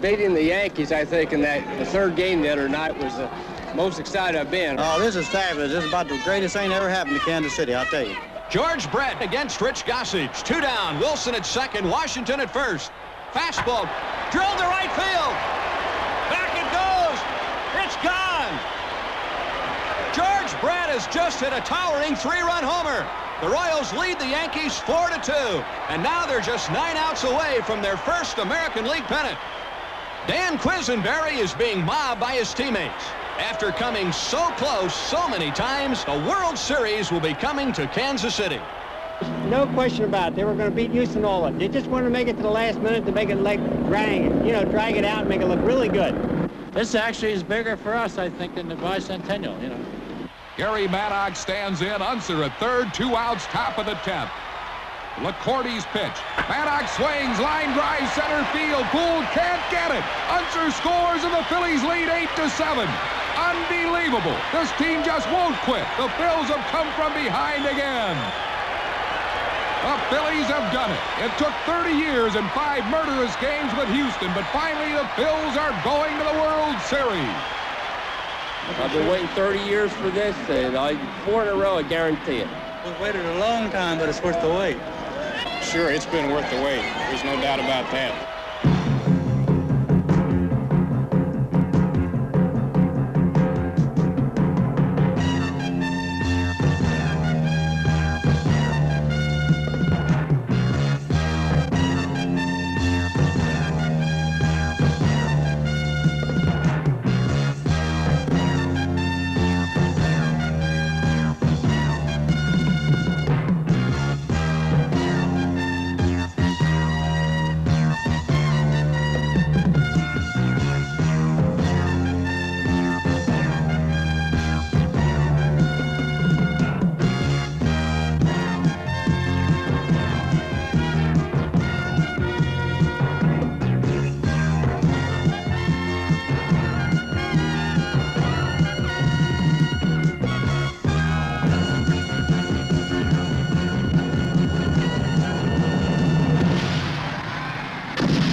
Beating the Yankees, I think, in the third game the other night was the most excited I've been. Oh, this is fabulous. This is about the greatest thing ever happened to Kansas City, I'll tell you. George Brett against Rich Gossage. 2 down. Wilson at second. Washington at first. Fastball. Drilled to right field. Back it goes. It's gone. George Brett has just hit a towering 3-run homer. The Royals lead the Yankees 4-2. And now they're just 9 outs away from their first American League pennant. Dan Quisenberry is being mobbed by his teammates. After coming so close so many times, the World Series will be coming to Kansas City. No question about it. They were going to beat Houston all of it. They just wanted to make it to the last minute to make it like drag it out and make it look really good. This actually is bigger for us, I think, than the bicentennial, Gary Maddox stands in. Unser at third. 2 outs, top of the 10th. LaCourte's pitch. Maddox swings, line drive, center field. Gould can't get it. Unser scores and the Phillies lead 8-7. Unbelievable. This team just won't quit. The Phils have come from behind again. The Phillies have done it. It took 30 years and 5 murderous games with Houston, but finally the Phils are going to the World Series. I've been waiting 30 years for this, and 4 in a row, I guarantee it. We've waited a long time, but it's worth the wait. Sure, it's been worth the wait. There's no doubt about that.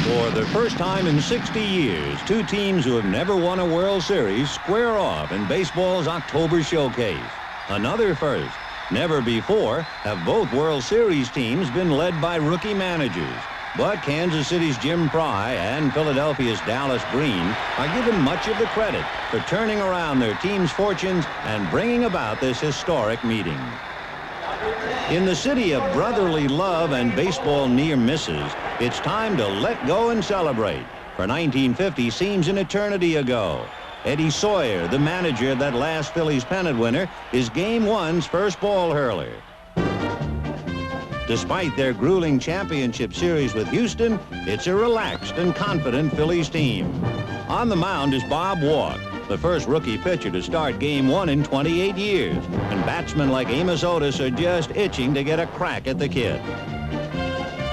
For the first time in 60 years, 2 teams who have never won a World Series square off in baseball's October showcase. Another first. Never before have both World Series teams been led by rookie managers. But Kansas City's Jim Pry and Philadelphia's Dallas Green are given much of the credit for turning around their team's fortunes and bringing about this historic meeting. In the city of brotherly love and baseball near misses, it's time to let go and celebrate. For 1950 seems an eternity ago. Eddie Sawyer, the manager of that last Phillies pennant winner, is Game 1's first ball hurler. Despite their grueling championship series with Houston, it's a relaxed and confident Phillies team. On the mound is Bob Walk, the first rookie pitcher to start Game 1 in 28 years, and batsmen like Amos Otis are just itching to get a crack at the kid.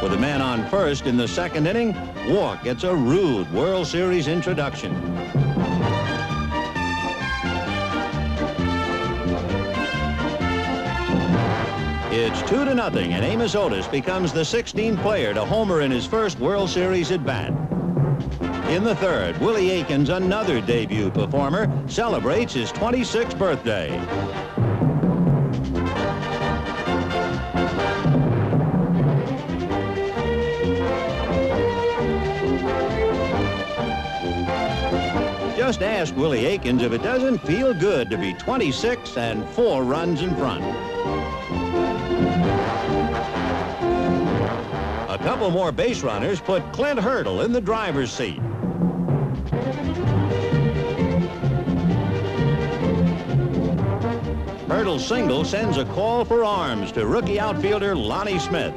With a man on first in the second inning, Walk gets a rude World Series introduction. It's 2-0, and Amos Otis becomes the 16th player to homer in his first World Series at-bat. In the third, Willie Aikens, another debut performer, celebrates his 26th birthday. Just ask Willie Aikens if it doesn't feel good to be 26 and 4 runs in front. A couple more base runners put Clint Hurdle in the driver's seat. Hurdle's single sends a call for arms to rookie outfielder Lonnie Smith.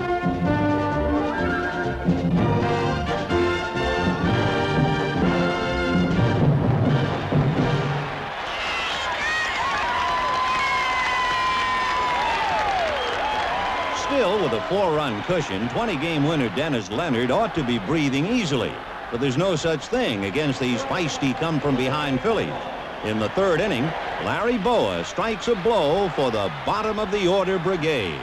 Still, with a 4-run cushion, 20-game winner Dennis Leonard ought to be breathing easily. But there's no such thing against these feisty come-from-behind Phillies. In the third inning, Larry Boa strikes a blow for the bottom-of-the-order brigade.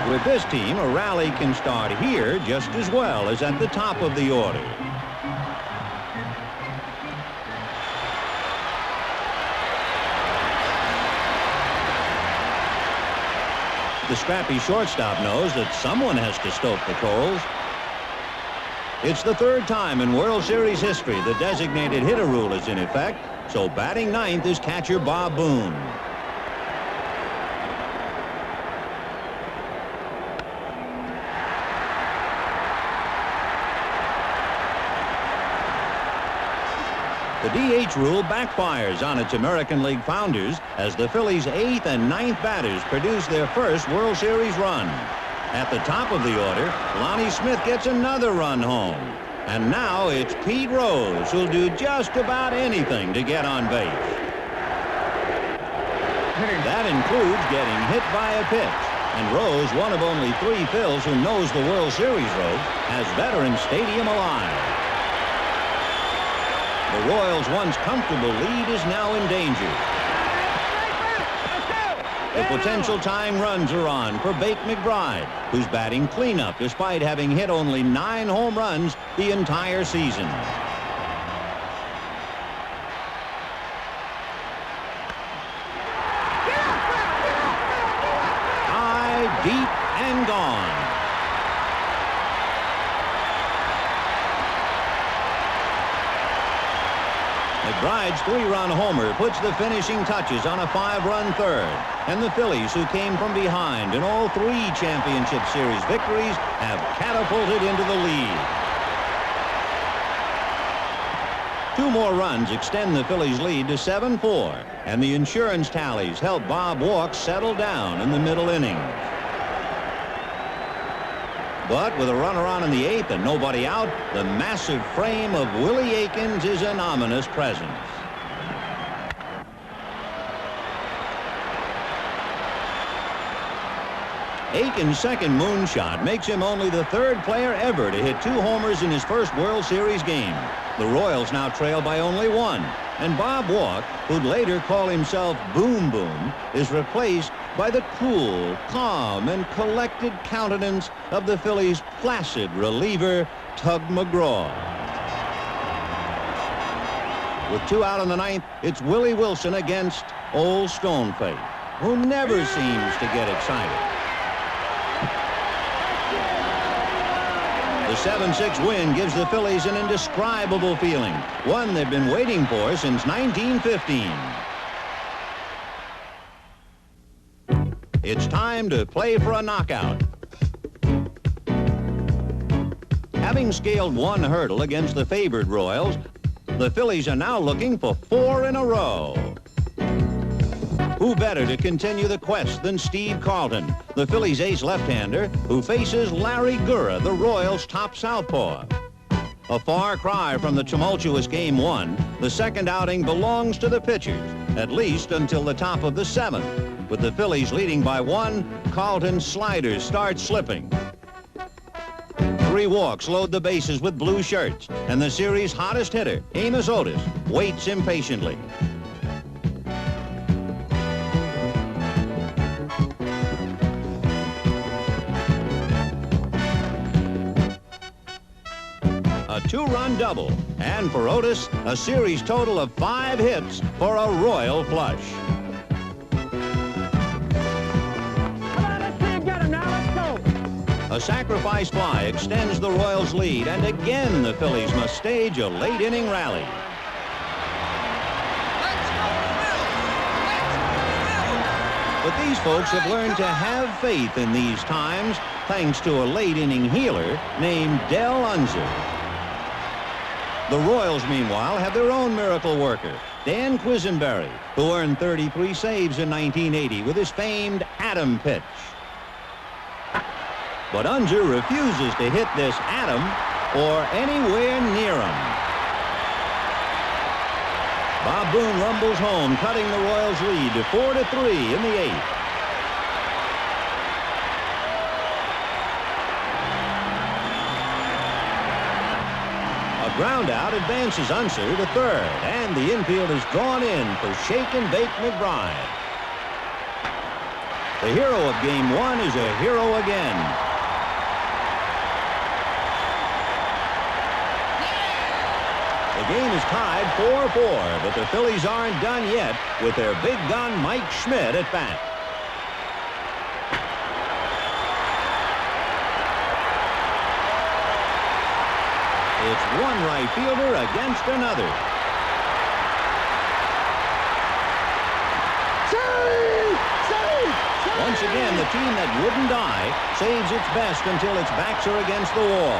With this team, a rally can start here just as well as at the top of the order. The scrappy shortstop knows that someone has to stoke the coals. It's the third time in World Series history the designated hitter rule is in effect, so batting ninth is catcher Bob Boone. The DH rule backfires on its American League founders as the Phillies' 8th and 9th batters produce their first World Series run. At the top of the order, Lonnie Smith gets another run home. And now it's Pete Rose who'll do just about anything to get on base. That includes getting hit by a pitch. And Rose, one of only 3 Phils who knows the World Series ropes, has Veterans Stadium alive. The Royals' once comfortable lead is now in danger. The potential tying runs are on for Bake McBride, who's batting cleanup despite having hit only 9 home runs the entire season. High, deep, and gone. McBride's 3-run homer puts the finishing touches on a 5-run third. And the Phillies, who came from behind in all 3 championship series victories, have catapulted into the lead. 2 more runs extend the Phillies' lead to 7-4. And the insurance tallies help Bob Walk settle down in the middle innings. But with a runner on in the 8th and nobody out, the massive frame of Willie Aikens is an ominous presence. Aikens' second moonshot makes him only the 3rd player ever to hit 2 homers in his first World Series game. The Royals now trail by only 1. And Bob Walk, who'd later call himself Boom Boom, is replaced by the cool, calm, and collected countenance of the Phillies' placid reliever, Tug McGraw. With 2 out in the 9th, it's Willie Wilson against Old Stoneface, who never seems to get excited. The 7-6 win gives the Phillies an indescribable feeling, one they've been waiting for since 1915. It's time to play for a knockout. Having scaled 1 hurdle against the favored Royals, the Phillies are now looking for 4 in a row. Who better to continue the quest than Steve Carlton, the Phillies' ace left-hander, who faces Larry Gurra, the Royals' top southpaw. A far cry from the tumultuous Game 1, the second outing belongs to the pitchers, at least until the top of the 7th. With the Phillies leading by 1, Carlton's sliders start slipping. 3 walks load the bases with blue shirts, and the series' hottest hitter, Amos Otis, waits impatiently. A 2-run double, and for Otis, a series total of 5 hits for a royal flush. A sacrifice fly extends the Royals' lead, and again the Phillies must stage a late-inning rally. But these folks have learned to have faith in these times, thanks to a late-inning healer named Del Unser. The Royals, meanwhile, have their own miracle worker, Dan Quisenberry, who earned 33 saves in 1980 with his famed Atom pitch. But Unser refuses to hit this Atom or anywhere near him. Bob Boone rumbles home, cutting the Royals' lead to 4-3 in the 8th. A ground out advances Unser to 3rd, and the infield is drawn in for Shake and Bake McBride. The hero of Game 1 is a hero again. The game is tied 4-4, but the Phillies aren't done yet with their big gun Mike Schmidt at bat. It's one right fielder against another. Once again, the team that wouldn't die saves its best until its backs are against the wall.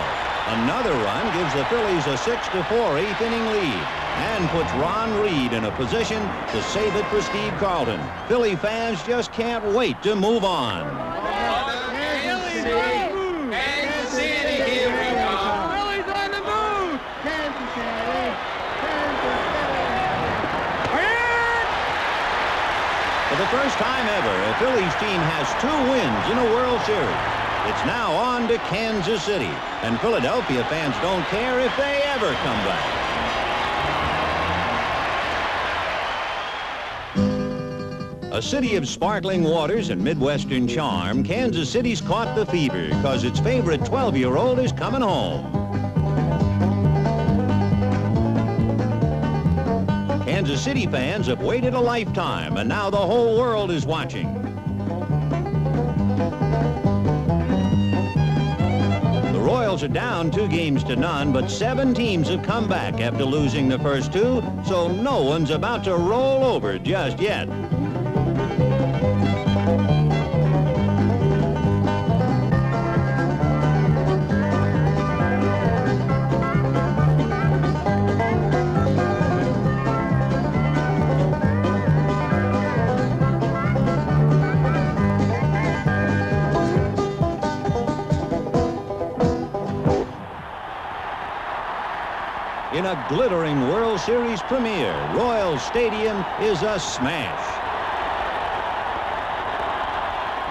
Another run gives the Phillies a 6-4 eighth-inning lead and puts Ron Reed in a position to save it for Steve Carlton. Philly fans just can't wait to move on. Kansas City, here we go. Phillies on the move. Kansas City. For the first time ever, a Phillies team has 2 wins in a World Series. It's now on to Kansas City, and Philadelphia fans don't care if they ever come back. A city of sparkling waters and Midwestern charm, Kansas City's caught the fever because its favorite 12-year-old is coming home. Kansas City fans have waited a lifetime, and now the whole world is watching. The Royals are down 2-0, but 7 teams have come back after losing the first 2, so no one's about to roll over just yet. In a glittering World Series premiere, Royal Stadium is a smash.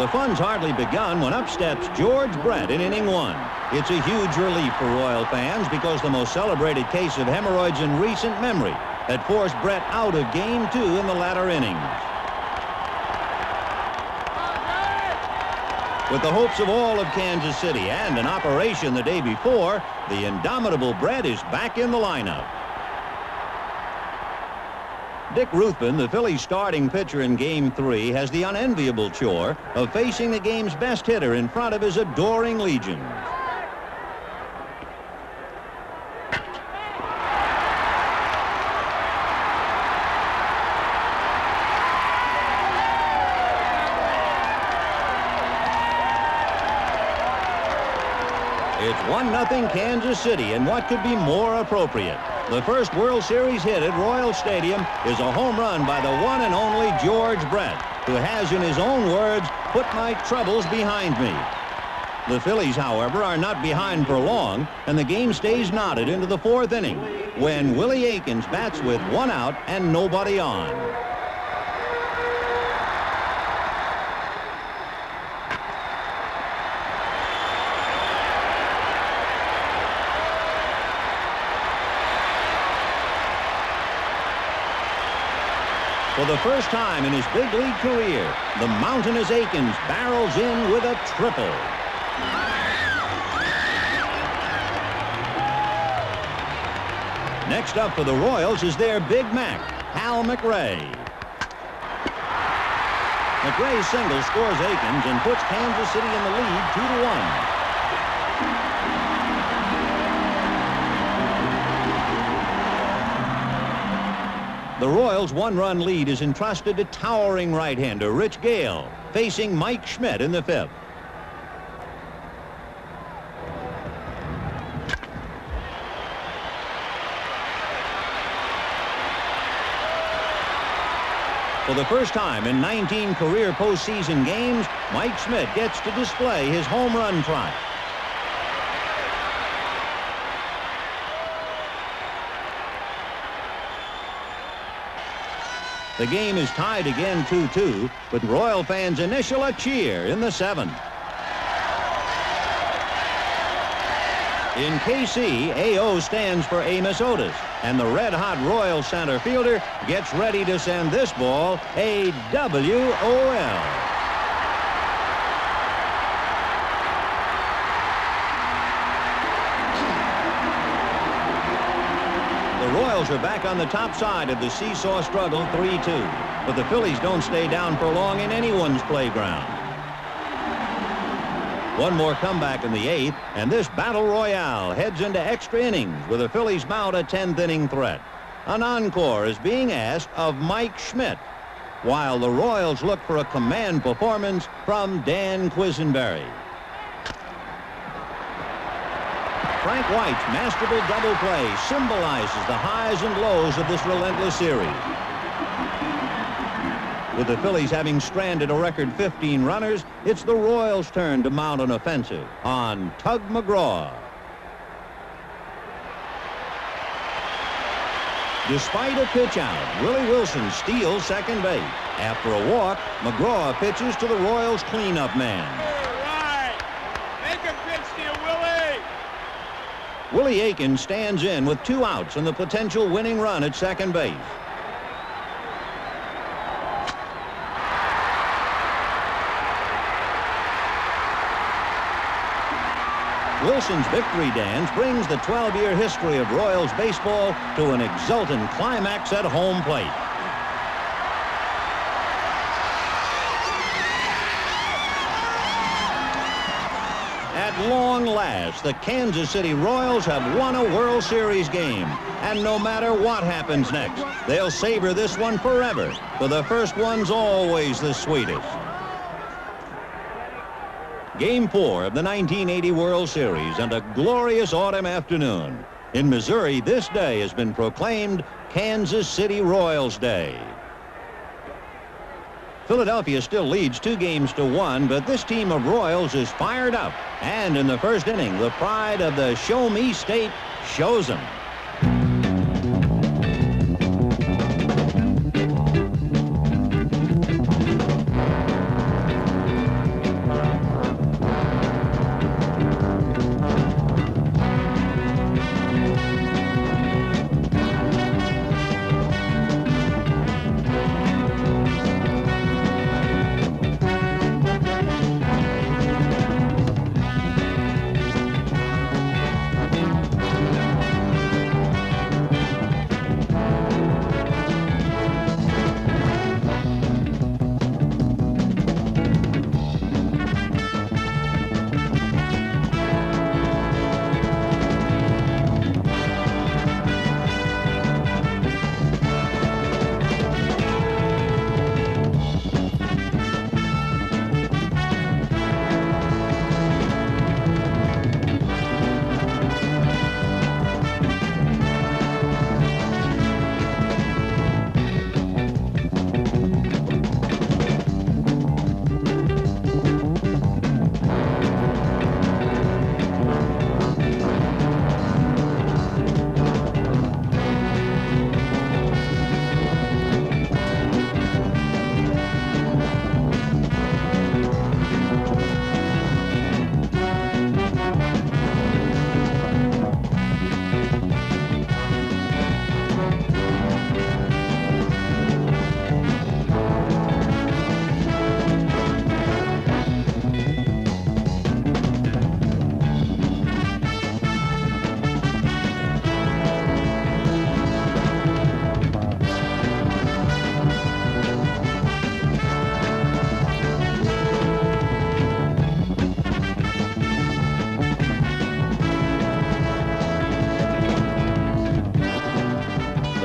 The fun's hardly begun when up steps George Brett in inning 1. It's a huge relief for Royal fans because the most celebrated case of hemorrhoids in recent memory had forced Brett out of Game 2 in the latter innings. With the hopes of all of Kansas City and an operation the day before, the indomitable Brett is back in the lineup. Dick Ruthven, the Phillies' starting pitcher in Game 3, has the unenviable chore of facing the game's best hitter in front of his adoring legions. It's 1-0 Kansas City, and what could be more appropriate? The first World Series hit at Royal Stadium is a home run by the one and only George Brett, who has, in his own words, put my troubles behind me. The Phillies, however, are not behind for long, and the game stays knotted into the 4th inning when Willie Aikens bats with 1 out and nobody on. For the first time in his big league career, the mountainous Aikens barrels in with a triple. Next up for the Royals is their Big Mac, Hal McRae. McRae's single scores Aikens and puts Kansas City in the lead 2-1. The Royals' 1-run lead is entrusted to towering right-hander Rich Gale, facing Mike Schmidt in the 5th. For the first time in 19 career postseason games, Mike Schmidt gets to display his home run trot. The game is tied again 2-2, but Royal fans initial a cheer in the 7th. In KC, AO stands for Amos Otis, and the red-hot Royal center fielder gets ready to send this ball a WOL. Royals are back on the top side of the seesaw struggle, 3-2. But the Phillies don't stay down for long in anyone's playground. One more comeback in the 8th, and this battle royale heads into extra innings with the Phillies mount a 10th inning threat. An encore is being asked of Mike Schmidt, while the Royals look for a command performance from Dan Quisenberry. Frank White's masterful double play symbolizes the highs and lows of this relentless series. With the Phillies having stranded a record 15 runners, it's the Royals' turn to mount an offensive on Tug McGraw. Despite a pitch out, Willie Wilson steals second base. After a walk, McGraw pitches to the Royals' cleanup man. Right. Make a pitch to you, Willie. Willie Aiken stands in with 2 outs and the potential winning run at second base. Wilson's victory dance brings the 12-year history of Royals baseball to an exultant climax at home plate. At long last, the Kansas City Royals have won a World Series game. And no matter what happens next, they'll savor this one forever, for the first one's always the sweetest. Game 4 of the 1980 World Series, and a glorious autumn afternoon. In Missouri, this day has been proclaimed Kansas City Royals Day. Philadelphia still leads 2-1, but this team of Royals is fired up. And in the first inning, the pride of the Show Me State shows them.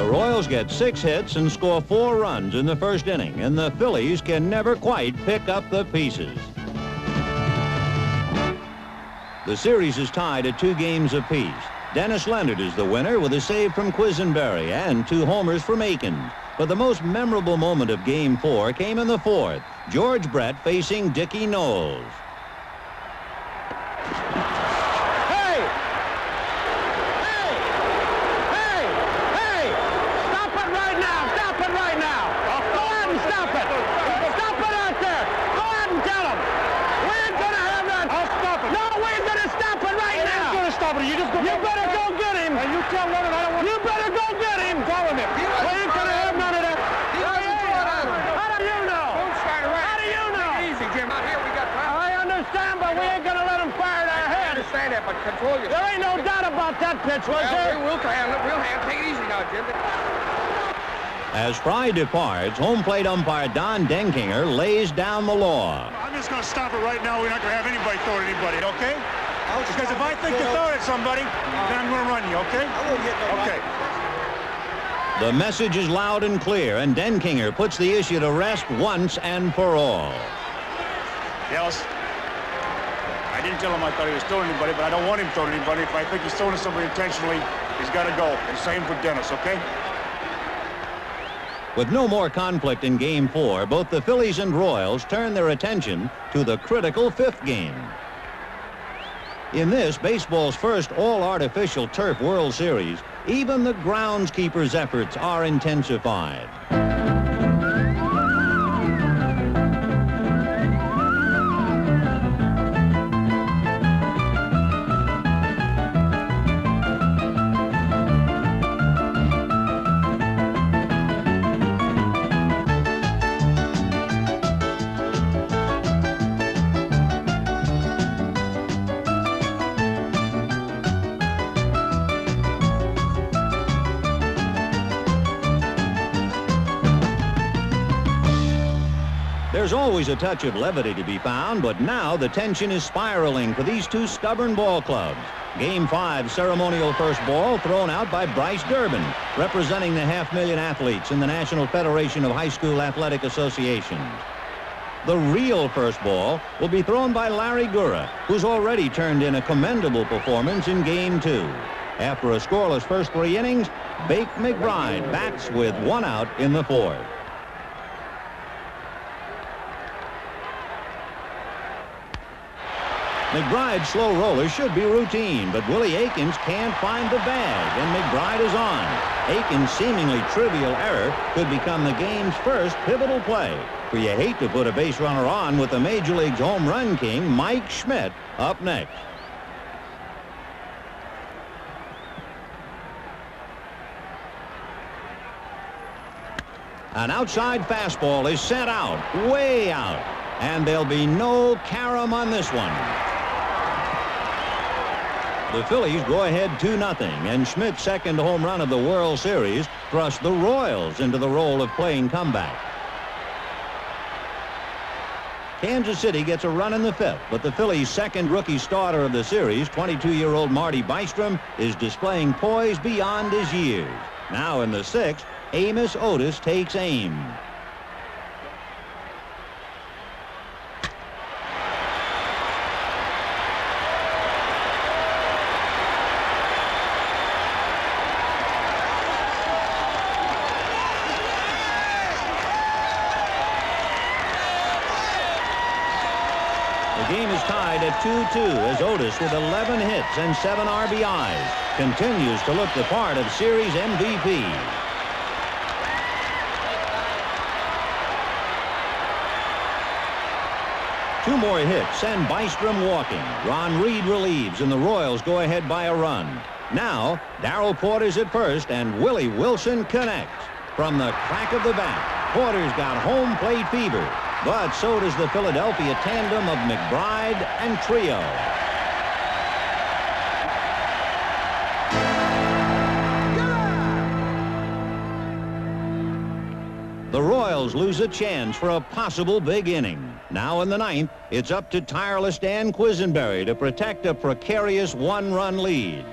Royals get 6 hits and score 4 runs in the first inning, and the Phillies can never quite pick up the pieces. The series is tied at 2 games apiece. Dennis Leonard is the winner with a save from Quisenberry and 2 homers from Aiken. But the most memorable moment of Game 4 came in the 4th. George Brett facing Dickie Knowles. there, but control yourself. There ain't no doubt about that pitch, was there? We'll handle it. We'll handle it. Take it easy now, Jim. As Fry departs, home plate umpire Don Denkinger lays down the law. I'm just going to stop it right now. We're not going to have anybody throw at anybody, okay? Because if I think you're throwing at somebody, then I'm going to run you, okay? I won't hit nobody. Okay. The message is loud and clear, and Denkinger puts the issue to rest once and for all. Yes. I didn't tell him I thought he was throwing anybody, but I don't want him throwing anybody. If I think he's throwing at somebody intentionally, he's got to go. And same for Dennis, okay? With no more conflict in Game 4, both the Phillies and Royals turn their attention to the critical fifth game. In this, baseball's first all-artificial turf World Series, even the groundskeeper's efforts are intensified. There's always a touch of levity to be found, but now the tension is spiraling for these two stubborn ball clubs. Game 5 ceremonial first ball thrown out by Bryce Durbin, representing the 500,000 athletes in the National Federation of High School Athletic Associations. The real first ball will be thrown by Larry Gura, who's already turned in a commendable performance in Game 2. After a scoreless first 3 innings, Bake McBride bats with 1 out in the 4th. McBride's slow roller should be routine, but Willie Aikens can't find the bag, and McBride is on. Aikens' seemingly trivial error could become the game's first pivotal play, for you hate to put a base runner on with the Major League's home run king, Mike Schmidt, up next. An outside fastball is sent out, way out, and there'll be no carom on this one. The Phillies go ahead 2-0, and Schmidt's second home run of the World Series thrust the Royals into the role of playing comeback. Kansas City gets a run in the 5th, but the Phillies' second rookie starter of the series, 22-year-old Marty Bystrom, is displaying poise beyond his years. Now in the 6th, Amos Otis takes aim. The game is tied at 2-2 as Otis, with 11 hits and 7 RBIs, continues to look the part of series MVP. Two more hits and Bystrom walking. Ron Reed relieves, and the Royals go ahead by a run. Now, Darrell Porter's at first, and Willie Wilson connects. From the crack of the bat, Porter's got home plate fever. But so does the Philadelphia tandem of McBride and Trio. The Royals lose a chance for a possible big inning. Now in the 9th, it's up to tireless Dan Quisenberry to protect a precarious 1-run lead.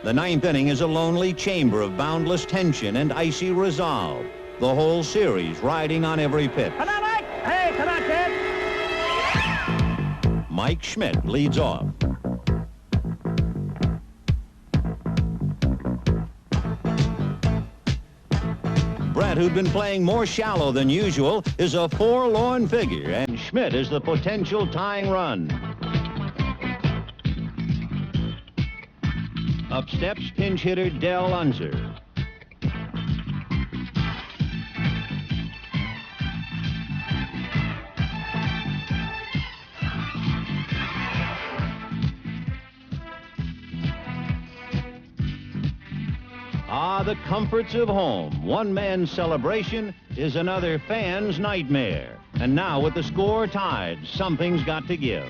The 9th inning is a lonely chamber of boundless tension and icy resolve. The whole series riding on every pitch. Come on, Mike! Hey, come on, kid! Mike Schmidt leads off. Brett, who'd been playing more shallow than usual, is a forlorn figure, and Schmidt is the potential tying run. Up steps pinch hitter Del Unser. Ah, the comforts of home. One man's celebration is another fan's nightmare. And now with the score tied, something's got to give.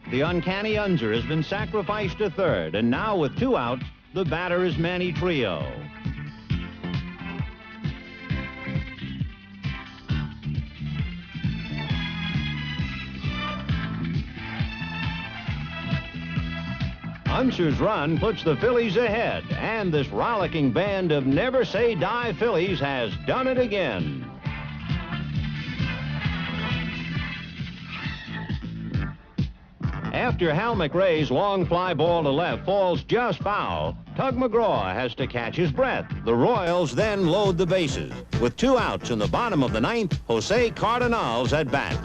The uncanny Unser has been sacrificed to third, and now with 2 outs, the batter is Manny Trio. Unser's run puts the Phillies ahead, and this rollicking band of Never Say Die Phillies has done it again. After Hal McRae's long fly ball to left falls just foul, Tug McGraw has to catch his breath. The Royals then load the bases. With 2 outs in the bottom of the 9th, Jose Cardenal's at bat.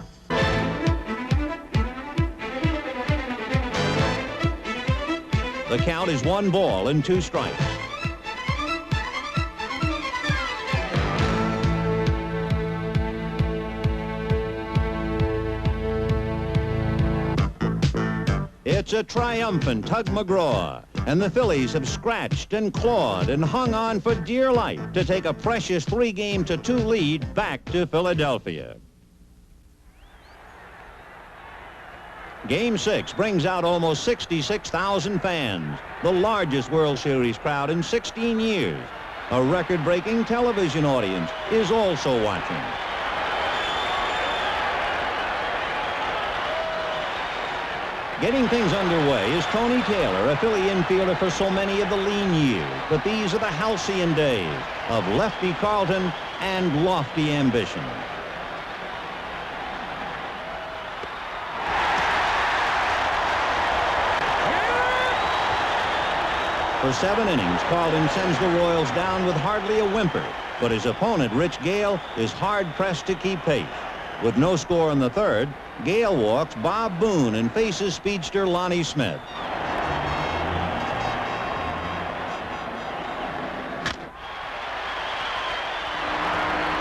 The count is 1 ball and 2 strikes. It's a triumphant Tug McGraw, and the Phillies have scratched and clawed and hung on for dear life to take a precious 3-2 lead back to Philadelphia. Game 6 brings out almost 66,000 fans, the largest World Series crowd in 16 years. A record-breaking television audience is also watching. Getting things underway is Tony Taylor, a Philly infielder for so many of the lean years. But these are the halcyon days of lefty Carlton and lofty ambition. For 7 innings, Carlton sends the Royals down with hardly a whimper, but his opponent, Rich Gale, is hard-pressed to keep pace. With no score in the 3rd, Gale walks Bob Boone and faces speedster Lonnie Smith.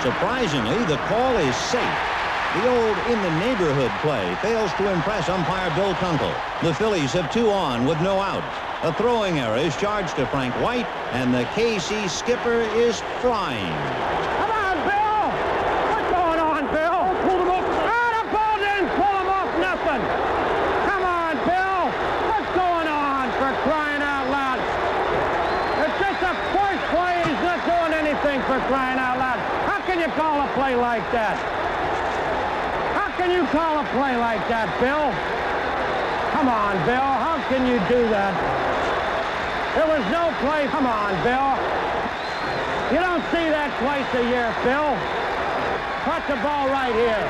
Surprisingly, the call is safe. The old in-the-neighborhood play fails to impress umpire Bill Kunkel. The Phillies have 2 on with no outs. A throwing error is charged to Frank White, and the KC skipper is flying. Come on, Bill! What's going on, Bill? Pull him up. Ah, the ball didn't pull him off nothing. Come on, Bill! What's going on, for crying out loud? It's just a first play. He's not doing anything, for crying out loud. How can you call a play like that? How can you call a play like that, Bill? Come on, Bill. How can you do that? There was no play. Come on, Bill. You don't see that twice a year, Bill. Put the ball right here.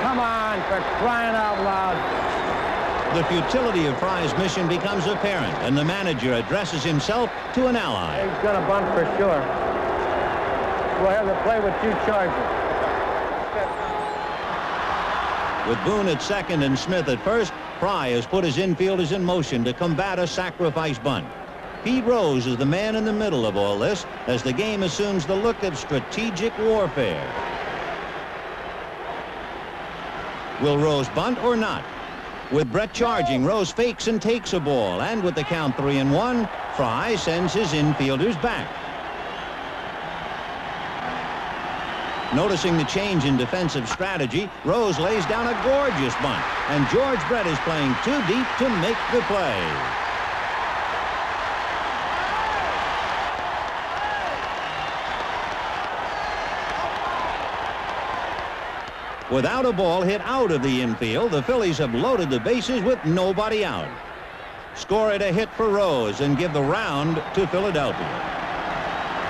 Come on, for crying out loud. The futility of Fry's mission becomes apparent, and the manager addresses himself to an ally. He's going to bunt for sure. We'll have to play with 2 charges. With Boone at 2nd and Smith at 1st, Fry has put his infielders in motion to combat a sacrifice bunt. Pete Rose is the man in the middle of all this as the game assumes the look of strategic warfare. Will Rose bunt or not? With Brett charging, Rose fakes and takes a ball, and with the count 3-1, Fry sends his infielders back. Noticing the change in defensive strategy, Rose lays down a gorgeous bunt, and George Brett is playing too deep to make the play. Without a ball hit out of the infield, the Phillies have loaded the bases with nobody out. Score it a hit for Rose and give the round to Philadelphia.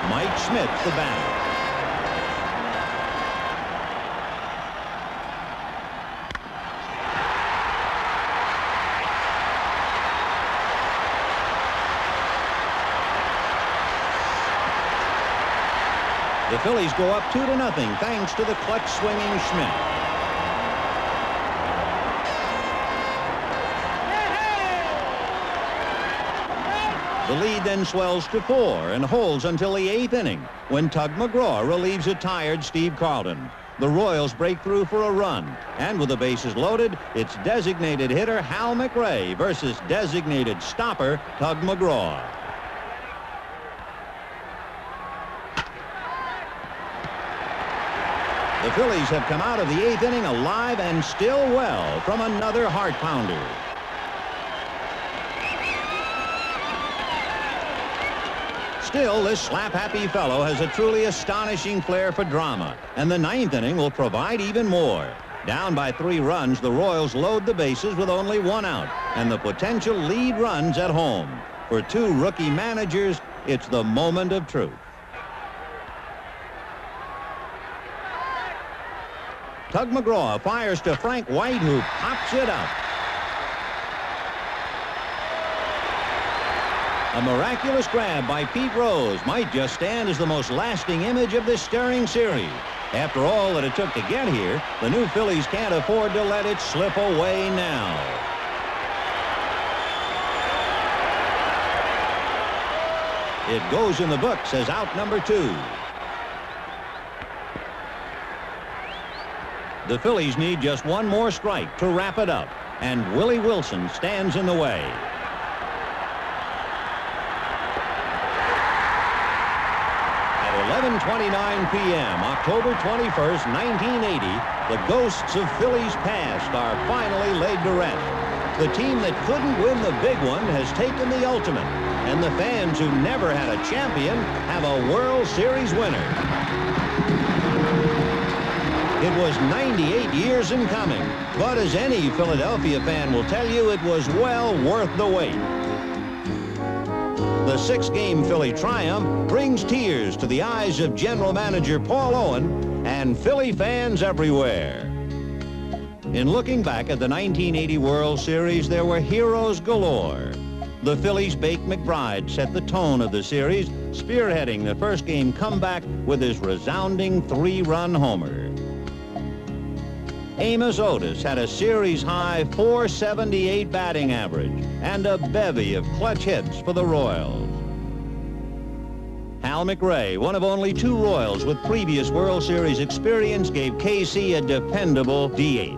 Mike Schmidt, the batter. The Phillies go up 2-0 thanks to the clutch swinging Schmidt. The lead then swells to 4 and holds until the 8th inning when Tug McGraw relieves a tired Steve Carlton. The Royals break through for a run, and with the bases loaded, it's designated hitter Hal McRae versus designated stopper Tug McGraw. The Phillies have come out of the 8th inning alive and still well from another heart pounder. Still, this slap-happy fellow has a truly astonishing flair for drama, and the 9th inning will provide even more. Down by 3 runs, the Royals load the bases with only 1 out, and the potential lead runs at home. For 2 rookie managers, it's the moment of truth. Tug McGraw fires to Frank White, who pops it up. A miraculous grab by Pete Rose might just stand as the most lasting image of this stirring series. After all that it took to get here, the new Phillies can't afford to let it slip away now. It goes in the books as out number 2. The Phillies need just 1 more strike to wrap it up, and Willie Wilson stands in the way. At 11:29 p.m., October 21st, 1980, the ghosts of Phillies past are finally laid to rest. The team that couldn't win the big one has taken the ultimate, and the fans who never had a champion have a World Series winner. It was 98 years in coming, but as any Philadelphia fan will tell you, it was well worth the wait. The 6-game Philly triumph brings tears to the eyes of General Manager Paul Owen and Philly fans everywhere. In looking back at the 1980 World Series, there were heroes galore. The Phillies' Bake McBride set the tone of the series, spearheading the first game comeback with his resounding 3-run homer. Amos Otis had a series-high .478 batting average and a bevy of clutch hits for the Royals. Hal McRae, one of only 2 Royals with previous World Series experience, gave KC a dependable DH.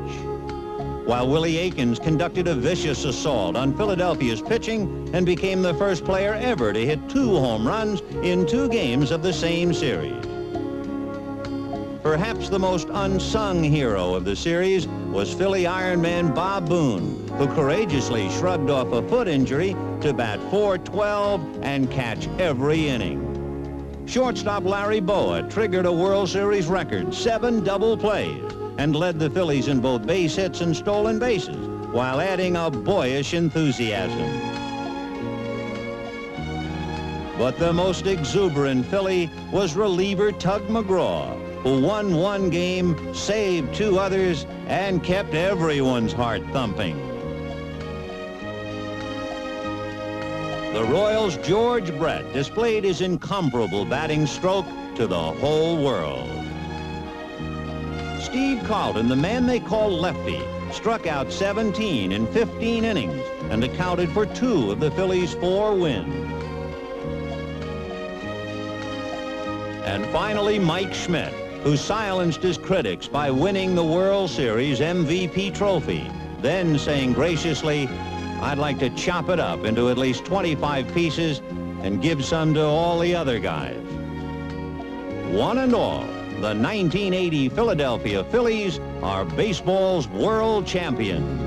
While Willie Aikens conducted a vicious assault on Philadelphia's pitching and became the first player ever to hit 2 home runs in 2 games of the same series. Perhaps the most unsung hero of the series was Philly Ironman Bob Boone, who courageously shrugged off a foot injury to bat .412 and catch every inning. Shortstop Larry Bowa triggered a World Series record 7 double plays and led the Phillies in both base hits and stolen bases while adding a boyish enthusiasm. But the most exuberant Philly was reliever Tug McGraw, who won 1 game, saved 2 others, and kept everyone's heart thumping. The Royals' George Brett displayed his incomparable batting stroke to the whole world. Steve Carlton, the man they call Lefty, struck out 17 in 15 innings and accounted for 2 of the Phillies' 4 wins. And finally, Mike Schmidt, who silenced his critics by winning the World Series MVP trophy, then saying graciously, "I'd like to chop it up into at least 25 pieces and give some to all the other guys." One and all, the 1980 Philadelphia Phillies are baseball's world champions.